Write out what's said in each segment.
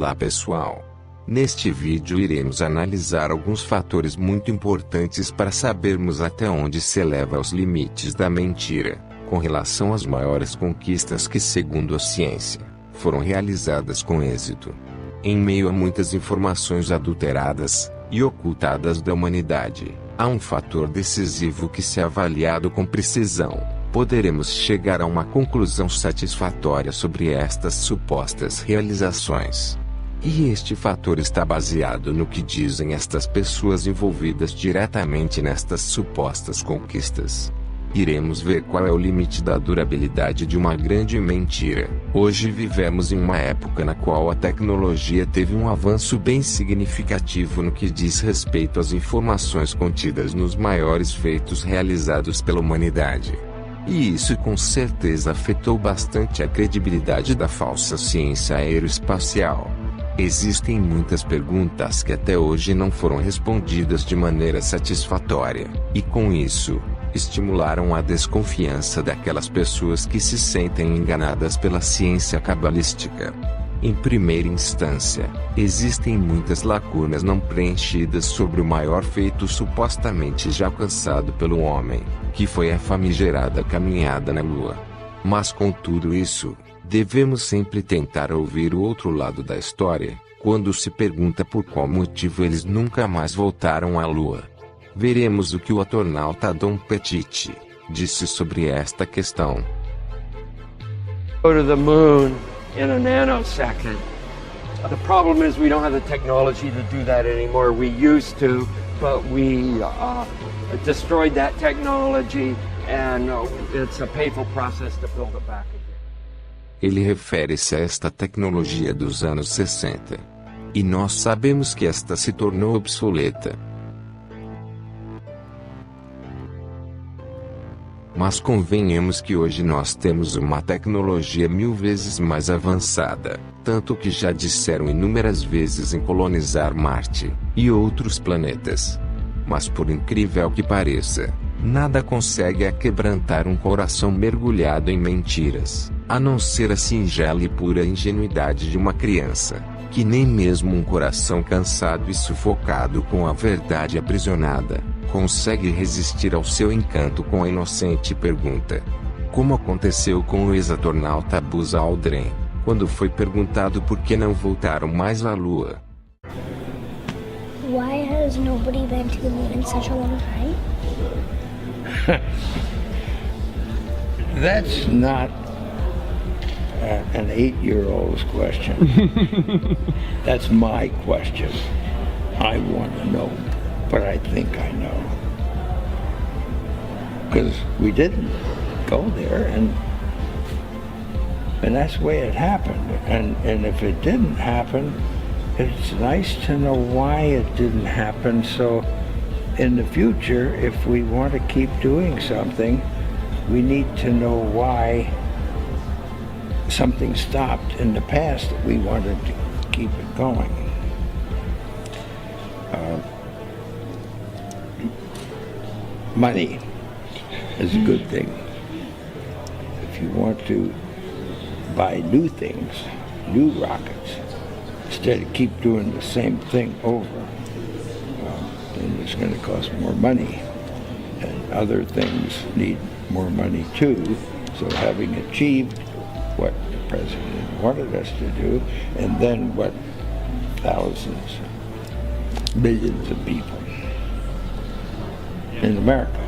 Olá pessoal! Neste vídeo iremos analisar alguns fatores muito importantes para sabermos até onde se eleva os limites da mentira, com relação às maiores conquistas que, segundo a ciência, foram realizadas com êxito. Em meio a muitas informações adulteradas e ocultadas da humanidade, há um fator decisivo que, se avaliado com precisão, poderemos chegar a uma conclusão satisfatória sobre estas supostas realizações. E este fator está baseado no que dizem estas pessoas envolvidas diretamente nestas supostas conquistas. Iremos ver qual é o limite da durabilidade de uma grande mentira. Hoje vivemos em uma época na qual a tecnologia teve um avanço bem significativo no que diz respeito às informações contidas nos maiores feitos realizados pela humanidade. E isso com certeza afetou bastante a credibilidade da falsa ciência aeroespacial. Existem muitas perguntas que até hoje não foram respondidas de maneira satisfatória, e com isso, estimularam a desconfiança daquelas pessoas que se sentem enganadas pela ciência cabalística. Em primeira instância, existem muitas lacunas não preenchidas sobre o maior feito supostamente já alcançado pelo homem, que foi a famigerada caminhada na Lua. Mas com tudo isso, devemos sempre tentar ouvir o outro lado da história, quando se pergunta por qual motivo eles nunca mais voltaram à Lua. Veremos o que o astronauta Dom Petit disse sobre esta questão. Go to the moon in a nanosecond. The problem is we don't have the technology to do that anymore. We used to, but we destroyed that technology, and it's a painful process to build it back again. Ele refere-se a esta tecnologia dos anos 60. E nós sabemos que esta se tornou obsoleta. Mas convenhamos que hoje nós temos uma tecnologia 1000 vezes mais avançada, tanto que já disseram inúmeras vezes em colonizar Marte e outros planetas. Mas por incrível que pareça, nada consegue aquebrantar um coração mergulhado em mentiras, a não ser a singela e pura ingenuidade de uma criança, que nem mesmo um coração cansado e sufocado com a verdade aprisionada consegue resistir ao seu encanto com a inocente pergunta. Como aconteceu com o ex-astronauta Buzz Aldrin, quando foi perguntado por que não voltaram mais à Lua. Why has nobody been to the moon in such a long time? That's not an 8-year-old's question. That's my question. I want to know, but I think I know. Because we didn't go there, and that's the way it happened. And if it didn't happen, it's nice to know why it didn't happen, so in the future, if we want to keep doing something, we need to know why something stopped in the past that we wanted to keep it going. Money is a good thing. If you want to buy new things, new rockets, instead of keep doing the same thing over, then it's going to cost more money. And other things need more money too. So having achieved what the president wanted us to do, and then what thousands, millions of people in America,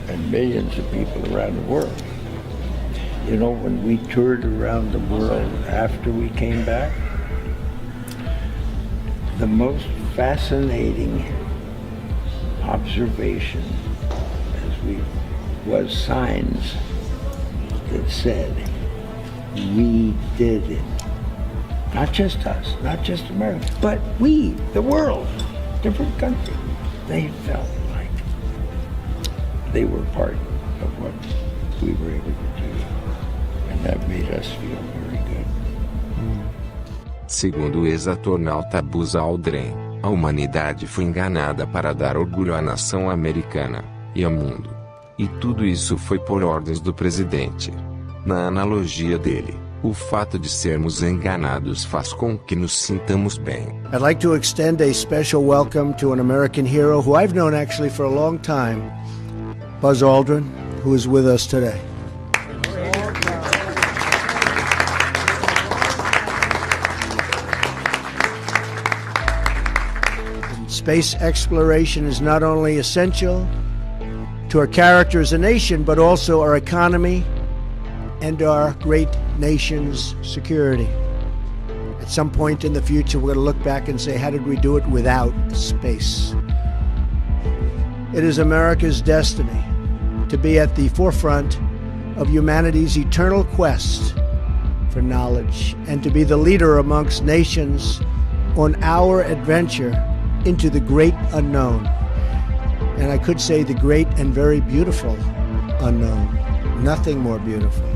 and millions of people around the world. You know, when we toured around the world after we came back, the most fascinating observation was signs that said, we did it. Not just us, not just America, but we, the world, different countries. They felt like they were part of what we were able to do. And that made us feel very good. Segundo o ex-astronauta Buzz Aldrin, a humanidade foi enganada para dar orgulho à nação americana e ao mundo. E tudo isso foi por ordens do presidente. Na analogia dele, O fato de sermos enganados faz com que nos sintamos bem. I'd like to extend a special welcome to an American hero who I've known actually for a long time, Buzz Aldrin, who is with us today. Space exploration is not only essential to our character as a nation, but also our economy and our great nation's security. At some point in the future, we're going to look back and say, how did we do it without space? It is America's destiny to be at the forefront of humanity's eternal quest for knowledge and to be the leader amongst nations on our adventure into the great unknown. And I could say the great and very beautiful unknown. Nothing more beautiful.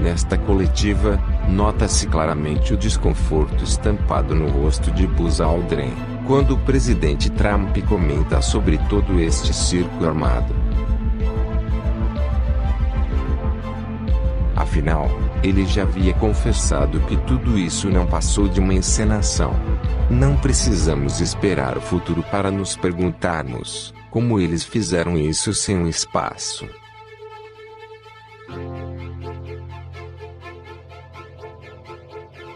Nesta coletiva, nota-se claramente o desconforto estampado no rosto de Buzz Aldrin, quando o presidente Trump comenta sobre todo este circo armado. Afinal, ele já havia confessado que tudo isso não passou de uma encenação. Não precisamos esperar o futuro para nos perguntarmos como eles fizeram isso sem um espaço.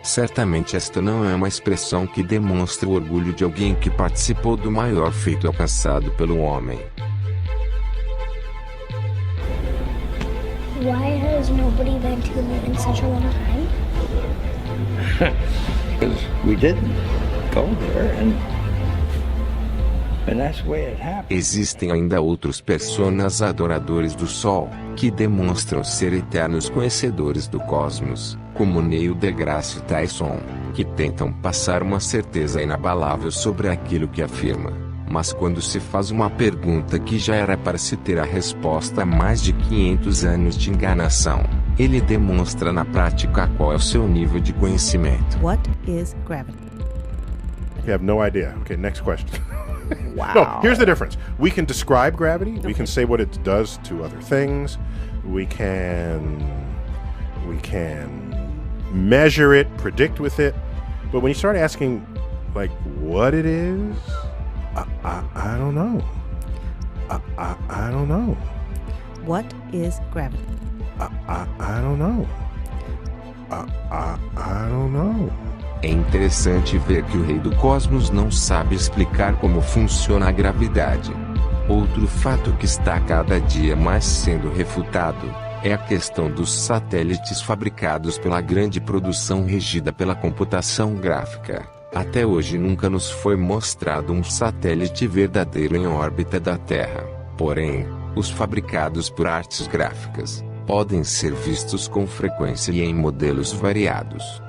Certamente esta não é uma expressão que demonstra o orgulho de alguém que participou do maior feito alcançado pelo homem. Why has nobody been to the moon in such a long time? Because we didn't go there, and that's the way it happened. Existem ainda outros personas adoradores do Sol, que demonstram ser eternos conhecedores do cosmos, como Neil deGrasse Tyson, que tentam passar uma certeza inabalável sobre aquilo que afirma. Mas quando se faz uma pergunta que já era para se ter a resposta há mais de 500 anos de enganação, ele demonstra na prática qual é o seu nível de conhecimento. What is gravity? You have no idea. Okay, next question. Wow. No, here's the difference. We can describe gravity. We can say what it does to other things. We can measure it, predict with it. But when you start asking, like, what it is, I don't know. I don't know. What is gravity? I don't know. I don't know. É interessante ver que o rei do cosmos não sabe explicar como funciona a gravidade. Outro fato que está cada dia mais sendo refutado é a questão dos satélites fabricados pela grande produção regida pela computação gráfica. Até hoje nunca nos foi mostrado um satélite verdadeiro em órbita da Terra. Porém, os fabricados por artes gráficas podem ser vistos com frequência e em modelos variados.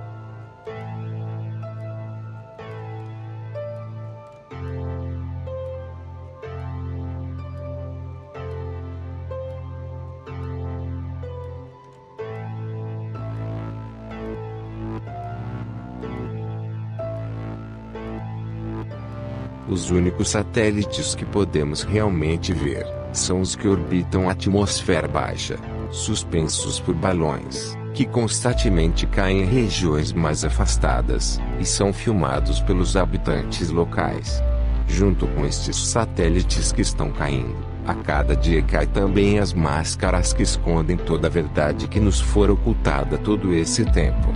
Os únicos satélites que podemos realmente ver são os que orbitam a atmosfera baixa, suspensos por balões, que constantemente caem em regiões mais afastadas, e são filmados pelos habitantes locais. Junto com estes satélites que estão caindo, a cada dia cai também as máscaras que escondem toda a verdade que nos foi ocultada todo esse tempo.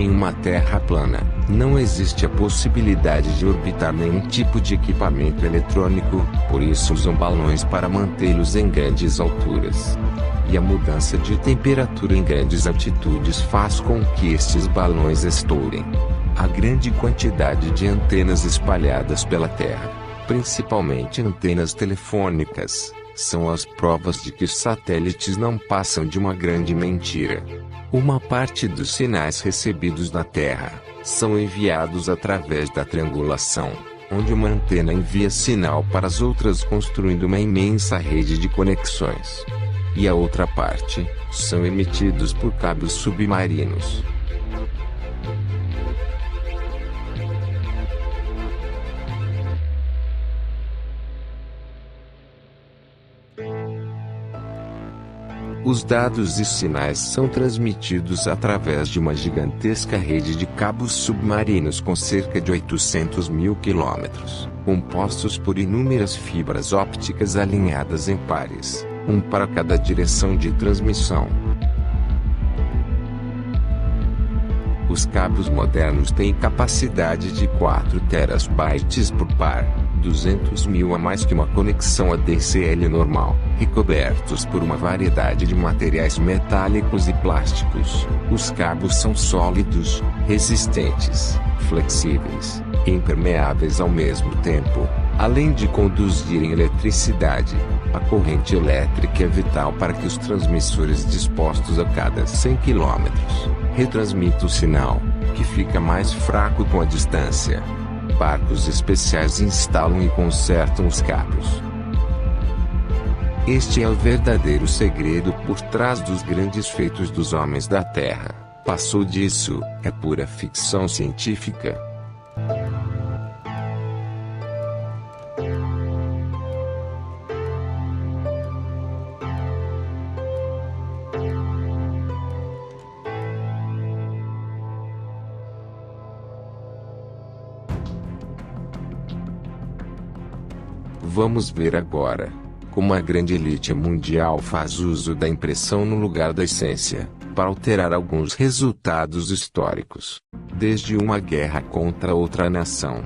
Em uma Terra plana, não existe a possibilidade de orbitar nenhum tipo de equipamento eletrônico, por isso usam balões para mantê-los em grandes alturas. E a mudança de temperatura em grandes altitudes faz com que estes balões estourem. A grande quantidade de antenas espalhadas pela Terra, principalmente antenas telefônicas, são as provas de que os satélites não passam de uma grande mentira. Uma parte dos sinais recebidos da Terra são enviados através da triangulação, onde uma antena envia sinal para as outras construindo uma imensa rede de conexões. E a outra parte, são emitidos por cabos submarinos. Os dados e sinais são transmitidos através de uma gigantesca rede de cabos submarinos com cerca de 800 mil quilômetros, compostos por inúmeras fibras ópticas alinhadas em pares, um para cada direção de transmissão. Os cabos modernos têm capacidade de 4 terabytes por par, 200 mil a mais que uma conexão ADSL normal, recobertos por uma variedade de materiais metálicos e plásticos. Os cabos são sólidos, resistentes, flexíveis e impermeáveis ao mesmo tempo, além de conduzirem eletricidade. A corrente elétrica é vital para que os transmissores dispostos a cada 100 km retransmitam o sinal, que fica mais fraco com a distância. Barcos especiais instalam e consertam os cabos. Este é o verdadeiro segredo por trás dos grandes feitos dos homens da Terra. Passou disso, é pura ficção científica. Vamos ver agora como a grande elite mundial faz uso da impressão no lugar da essência, para alterar alguns resultados históricos, desde uma guerra contra outra nação,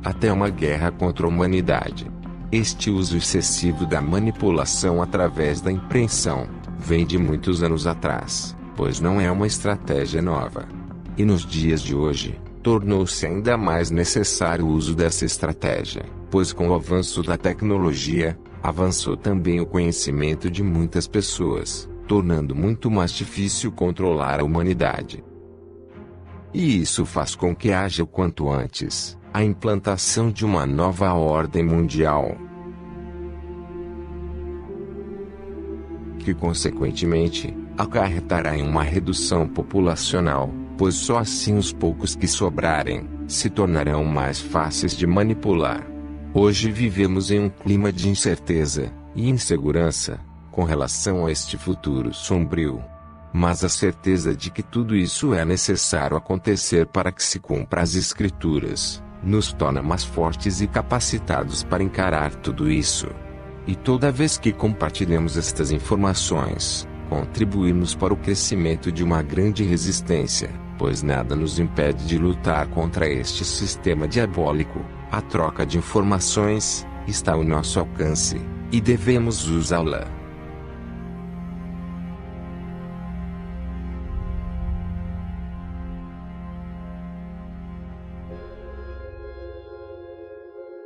até uma guerra contra a humanidade. Este uso excessivo da manipulação através da impressão vem de muitos anos atrás, pois não é uma estratégia nova. E nos dias de hoje, tornou-se ainda mais necessário o uso dessa estratégia, pois com o avanço da tecnologia, avançou também o conhecimento de muitas pessoas, tornando muito mais difícil controlar a humanidade. E isso faz com que haja o quanto antes a implantação de uma nova ordem mundial, que consequentemente acarretará em uma redução populacional, pois só assim os poucos que sobrarem se tornarão mais fáceis de manipular. Hoje vivemos em um clima de incerteza e insegurança com relação a este futuro sombrio. Mas a certeza de que tudo isso é necessário acontecer para que se cumpra as Escrituras, nos torna mais fortes e capacitados para encarar tudo isso. E toda vez que compartilhamos estas informações, contribuímos para o crescimento de uma grande resistência, pois nada nos impede de lutar contra este sistema diabólico. A troca de informações está ao nosso alcance, e devemos usá-la.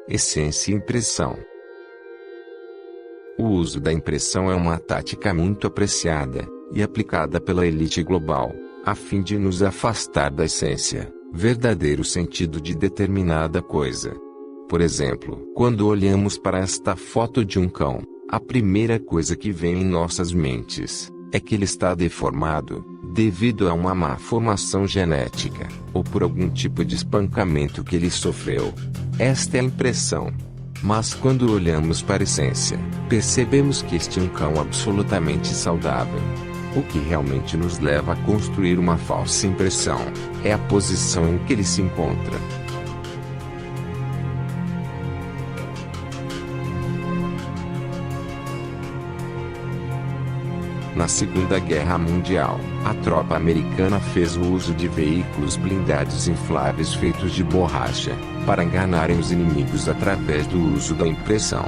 Essência e impressão. O uso da impressão é uma tática muito apreciada e aplicada pela elite global, a fim de nos afastar da essência, verdadeiro sentido de determinada coisa. Por exemplo, quando olhamos para esta foto de um cão, a primeira coisa que vem em nossas mentes é que ele está deformado, devido a uma má formação genética, ou por algum tipo de espancamento que ele sofreu. Esta é a impressão. Mas quando olhamos para a essência, percebemos que este é um cão absolutamente saudável. O que realmente nos leva a construir uma falsa impressão é a posição em que ele se encontra. Na Segunda Guerra Mundial, a tropa americana fez o uso de veículos blindados infláveis feitos de borracha, para enganarem os inimigos através do uso da impressão.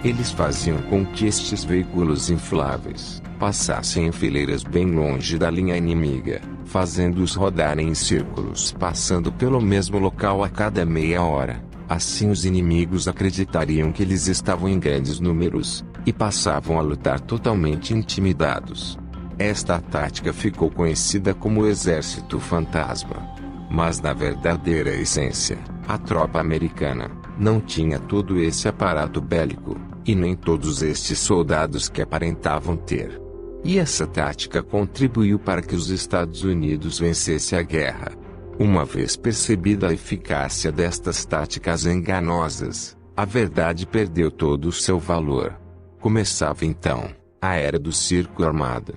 Eles faziam com que estes veículos infláveis passassem em fileiras bem longe da linha inimiga, fazendo-os rodarem em círculos passando pelo mesmo local a cada meia hora. Assim os inimigos acreditariam que eles estavam em grandes números, e passavam a lutar totalmente intimidados. Esta tática ficou conhecida como o Exército Fantasma. Mas na verdadeira essência, a tropa americana não tinha todo esse aparato bélico, e nem todos estes soldados que aparentavam ter. E essa tática contribuiu para que os Estados Unidos vencessem a guerra. Uma vez percebida a eficácia destas táticas enganosas, a verdade perdeu todo o seu valor. Começava então a era do circo armado.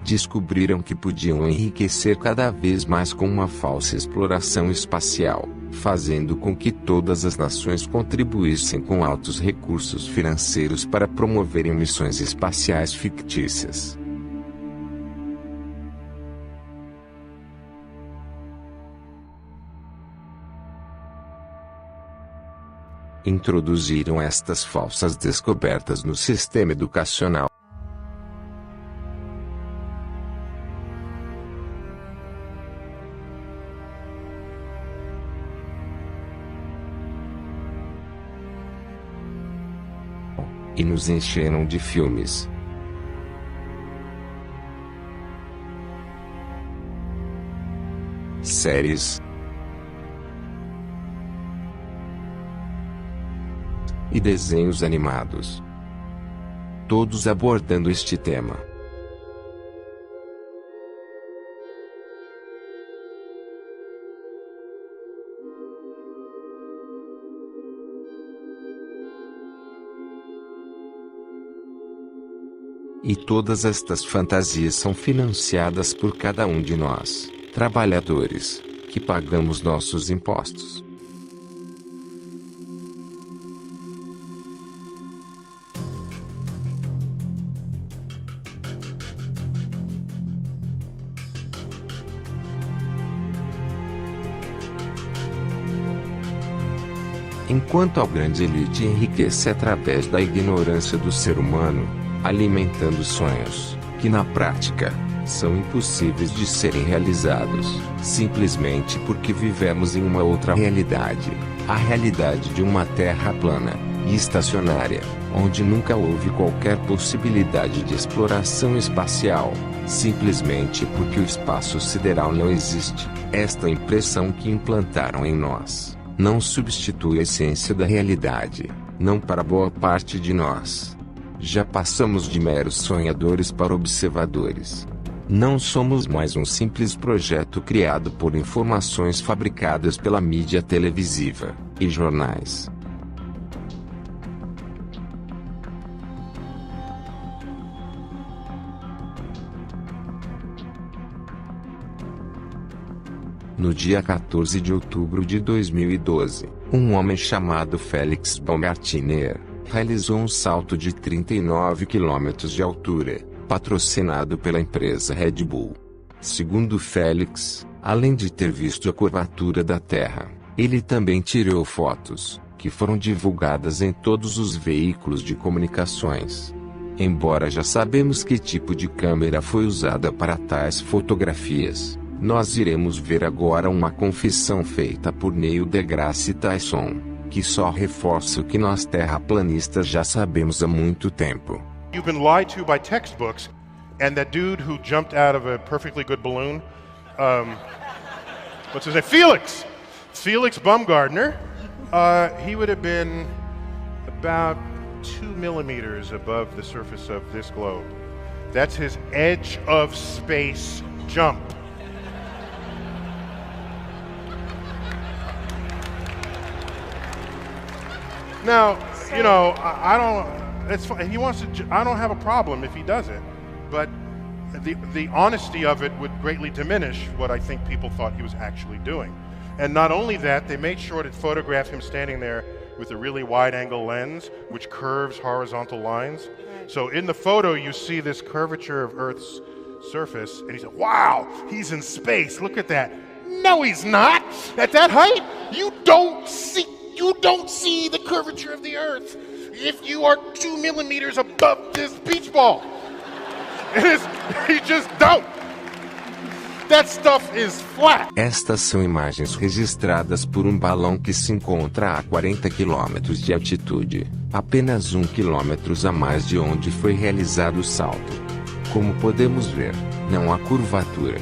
Descobriram que podiam enriquecer cada vez mais com uma falsa exploração espacial, fazendo com que todas as nações contribuíssem com altos recursos financeiros para promoverem missões espaciais fictícias. Introduziram estas falsas descobertas no sistema educacional. E nos encheram de filmes, séries e desenhos animados, todos abordando este tema. E todas estas fantasias são financiadas por cada um de nós, trabalhadores, que pagamos nossos impostos. Enquanto a grande elite enriquece através da ignorância do ser humano, alimentando sonhos, que na prática, são impossíveis de serem realizados, simplesmente porque vivemos em uma outra realidade, a realidade de uma terra plana e estacionária, onde nunca houve qualquer possibilidade de exploração espacial, simplesmente porque o espaço sideral não existe. Esta impressão que implantaram em nós não substitui a essência da realidade, não para boa parte de nós. Já passamos de meros sonhadores para observadores. Não somos mais um simples projeto criado por informações fabricadas pela mídia televisiva e jornais. No dia 14 de outubro de 2012, um homem chamado Felix Baumgartner realizou um salto de 39 quilômetros de altura, patrocinado pela empresa Red Bull. Segundo Felix, além de ter visto a curvatura da Terra, ele também tirou fotos, que foram divulgadas em todos os veículos de comunicações. Embora já sabemos que tipo de câmera foi usada para tais fotografias, nós iremos ver agora uma confissão feita por Neil deGrasse Tyson, que só reforça o que nós terraplanistas já sabemos há muito tempo. You've been lied to by textbooks, and that dude who jumped out of a perfectly good balloon, what's his name? Felix Baumgartner. He would have been about 2 millimeters above the surface of this globe. That's his edge of space jump. Now, you know, I don't. It's fine. He wants to. I don't have a problem if he does it, but the honesty of it would greatly diminish what I think people thought he was actually doing. And not only that, they made sure to photograph him standing there with a really wide-angle lens, which curves horizontal lines. So in the photo, you see this curvature of Earth's surface, and he said, "Wow, he's in space. Look at that." No, he's not. At that height, you don't see the curvature of the Earth if you are 2 millimeters above this beach ball. You just don't. That stuff is flat. Estas são imagens registradas por um balão que se encontra a 40 km de altitude, apenas 1 km a mais de onde foi realizado o salto. Como podemos ver, não há curvatura.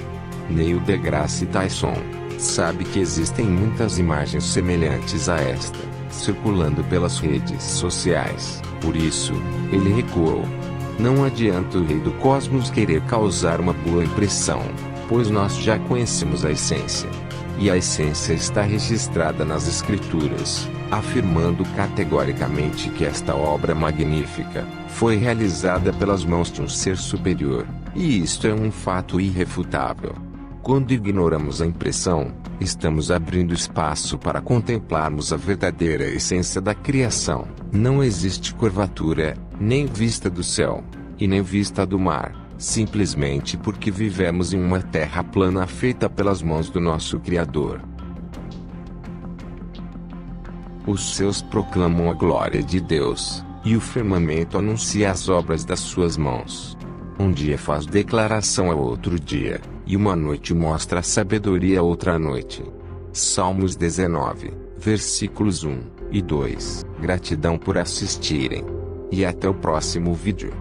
Neil deGrasse Tyson, sabe que existem muitas imagens semelhantes a esta, circulando pelas redes sociais. Por isso, ele recuou. Não adianta o rei do cosmos querer causar uma boa impressão, pois nós já conhecemos a essência. E a essência está registrada nas Escrituras, afirmando categoricamente que esta obra magnífica foi realizada pelas mãos de um ser superior, e isto é um fato irrefutável. Quando ignoramos a impressão, estamos abrindo espaço para contemplarmos a verdadeira essência da criação. Não existe curvatura, nem vista do céu, e nem vista do mar, simplesmente porque vivemos em uma terra plana feita pelas mãos do nosso Criador. Os céus proclamam a glória de Deus, e o firmamento anuncia as obras das suas mãos. Um dia faz declaração ao outro dia, e uma noite mostra a sabedoria a outra noite. Salmos 19, versículos 1 e 2. Gratidão por assistirem. E até o próximo vídeo.